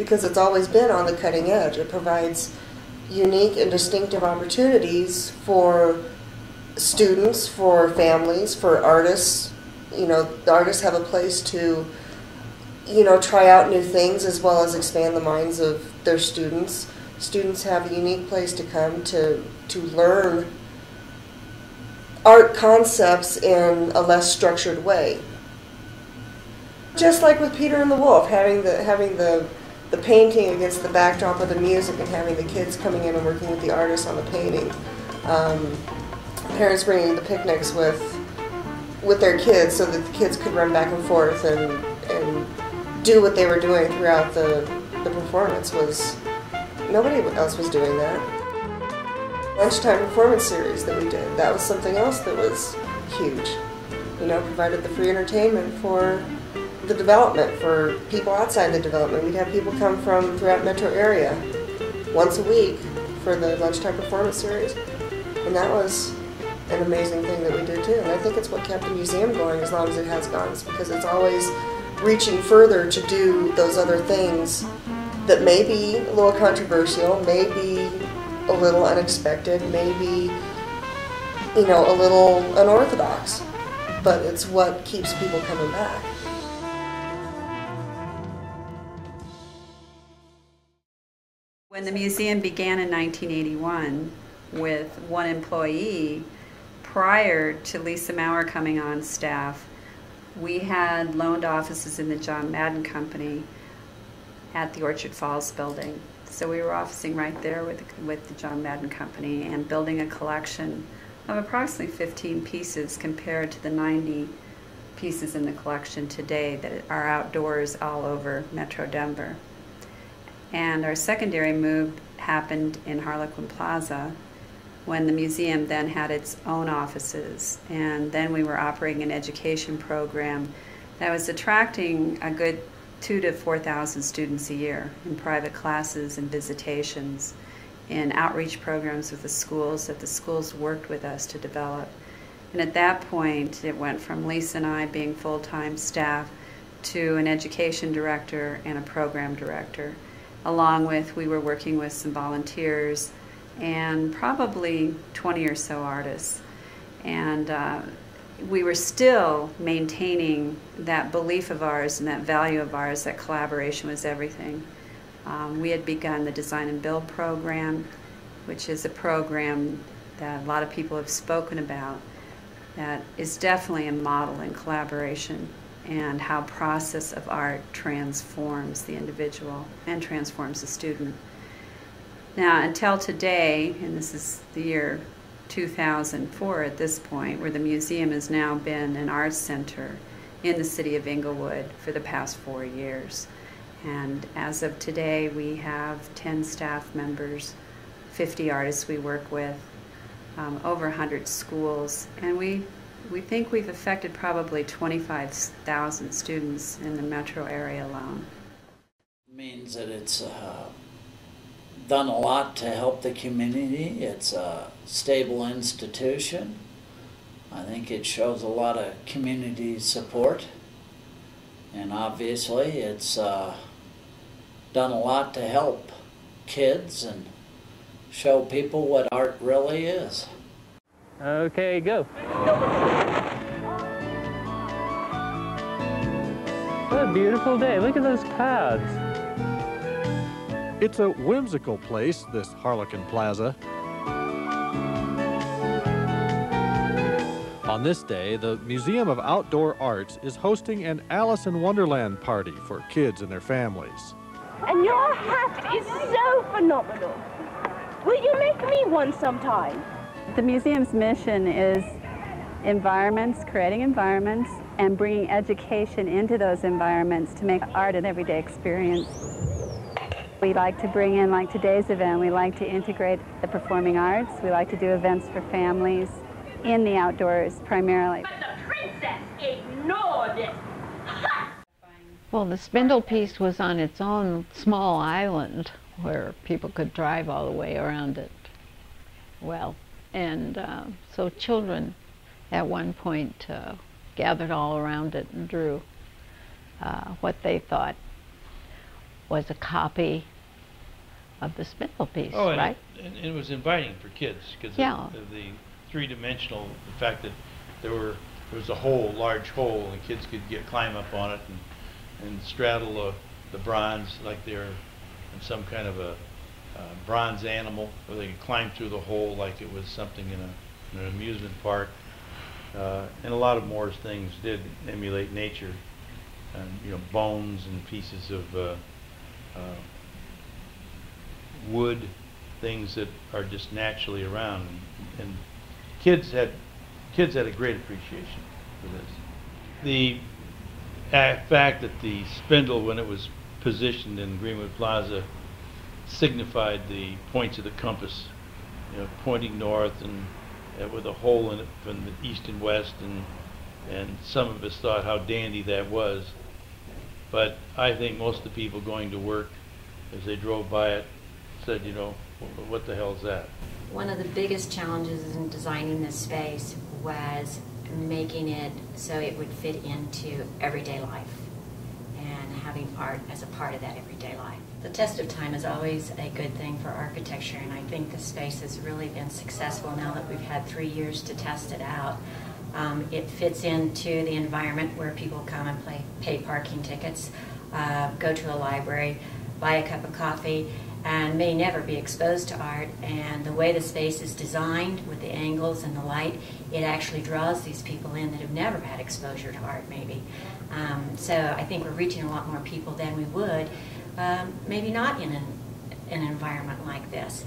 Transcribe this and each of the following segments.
because it's always been on the cutting edge. It provides unique and distinctive opportunities for students, for families, for artists. You know, the artists have a place to, you know, try out new things as well as expand the minds of their students. Students have a unique place to come to learn art concepts in a less structured way. Just like with Peter and the Wolf, having the painting against the backdrop of the music and having the kids coming in and working with the artists on the painting. Parents bringing the picnics with their kids so that the kids could run back and forth and do what they were doing throughout the performance. Nobody else was doing that. Lunchtime performance series that we did, that was something else that was huge. You know, provided the free entertainment for the development, for people outside the development. We'd have people come from throughout metro area once a week for the lunchtime performance series. And that was an amazing thing that we did too. And I think it's what kept the museum going as long as it has gone. It's because it's always reaching further to do those other things that may be a little controversial, may be a little unexpected, maybe, you know, a little unorthodox. But it's what keeps people coming back. When the museum began in 1981 with one employee, prior to Lisa Maurer coming on staff, we had loaned offices in the John Madden Company at the Orchard Falls building. So we were officing right there with the John Madden Company and building a collection of approximately 15 pieces compared to the 90 pieces in the collection today that are outdoors all over Metro Denver. And our secondary move happened in Harlequin Plaza when the museum then had its own offices. And then we were operating an education program that was attracting a good 2,000 to 4,000 students a year in private classes and visitations, in outreach programs with the schools that the schools worked with us to develop. And at that point, it went from Lisa and I being full-time staff to an education director and a program director. Along with, we were working with some volunteers and probably 20 or so artists. And we were still maintaining that belief of ours and that value of ours that collaboration was everything. We had begun the Design and Build program, which is a program that a lot of people have spoken about that is definitely a model in collaboration and how process of art transforms the individual and transforms the student. Now, until today, and this is the year 2004 at this point, where the museum has now been an arts center in the city of Inglewood for the past 4 years. And as of today, we have 10 staff members, 50 artists we work with, over 100 schools, and we think we've affected probably 25,000 students in the metro area alone. It means that it's done a lot to help the community. It's a stable institution. I think it shows a lot of community support. And obviously it's done a lot to help kids and show people what art really is. Okay, go. What a beautiful day. Look at those clouds. It's a whimsical place, this Harlequin Plaza. On this day, the Museum of Outdoor Arts is hosting an Alice in Wonderland party for kids and their families. And your hat is so phenomenal. Will you make me one sometime? The museum's mission is environments, creating environments, and bringing education into those environments to make art an everyday experience. We like to bring in, like today's event, we like to integrate the performing arts. We like to do events for families in the outdoors primarily. But the princess ignored it. Well, the spindle piece was on its own small island where people could drive all the way around it. Well, and so children at one point gathered all around it and drew what they thought was a copy of the spindle piece, Oh, right? And it was inviting for kids because of the three-dimensional, the fact that there was a hole, large hole, and kids could climb up on it and straddle the bronze like they're in some kind of a bronze animal, where they could climb through the hole like it was something in an amusement park. And a lot of Moore's things did emulate nature, and you know, bones and pieces of wood, things that are just naturally around, and kids had a great appreciation for this. The fact that the spindle, when it was positioned in Greenwood Plaza, signified the points of the compass, you know, pointing north and with a hole in it from the east and west, and some of us thought how dandy that was. But I think most of the people going to work, as they drove by it, said, you know, what the hell is that? One of the biggest challenges in designing this space was making it so it would fit into everyday life and having art as a part of that everyday life. The test of time is always a good thing for architecture, and I think the space has really been successful now that we've had 3 years to test it out. It fits into the environment where people come and pay parking tickets, go to a library, buy a cup of coffee, and may never be exposed to art. And the way the space is designed with the angles and the light, it actually draws these people in that have never had exposure to art maybe. So I think we're reaching a lot more people than we would maybe not in an environment like this.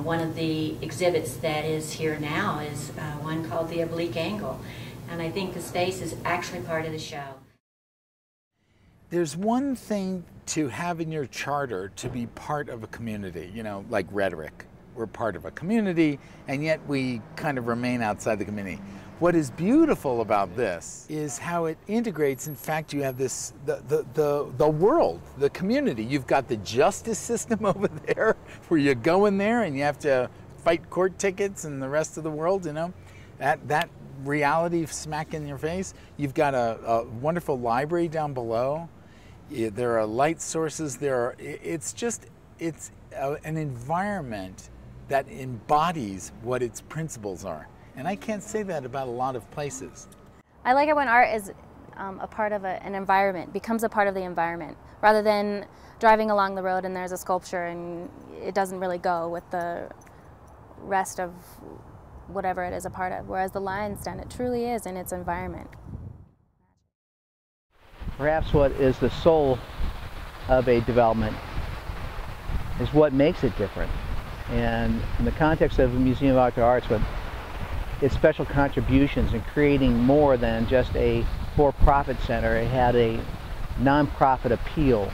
One of the exhibits that is here now is one called The Oblique Angle, and I think the space is actually part of the show. There's one thing to have in your charter to be part of a community, you know, like rhetoric. We're part of a community, and yet we kind of remain outside the community. What is beautiful about this is how it integrates. In fact, you have this, the world, the community. You've got the justice system over there, where you go in there and you have to fight court tickets and the rest of the world, you know. That reality smack in your face. You've got a wonderful library down below. There are light sources. It's an environment that embodies what its principles are. And I can't say that about a lot of places. I like it when art is a part of an environment, becomes a part of the environment, rather than driving along the road and there's a sculpture and it doesn't really go with the rest of whatever it is a part of. Whereas the Lion's Den, it truly is in its environment. Perhaps what is the soul of a development is what makes it different. And in the context of the Museum of Outdoor Arts, with its special contributions in creating more than just a for-profit center, it had a non-profit appeal.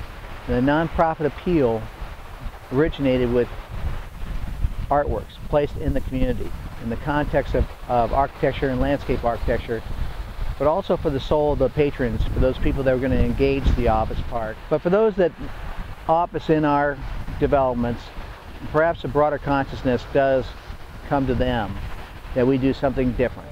And the non-profit appeal originated with artworks placed in the community in the context of architecture and landscape architecture, but also for the soul of the patrons, for those people that were going to engage the office park. But for those that office in our developments, perhaps a broader consciousness does come to them that we do something different.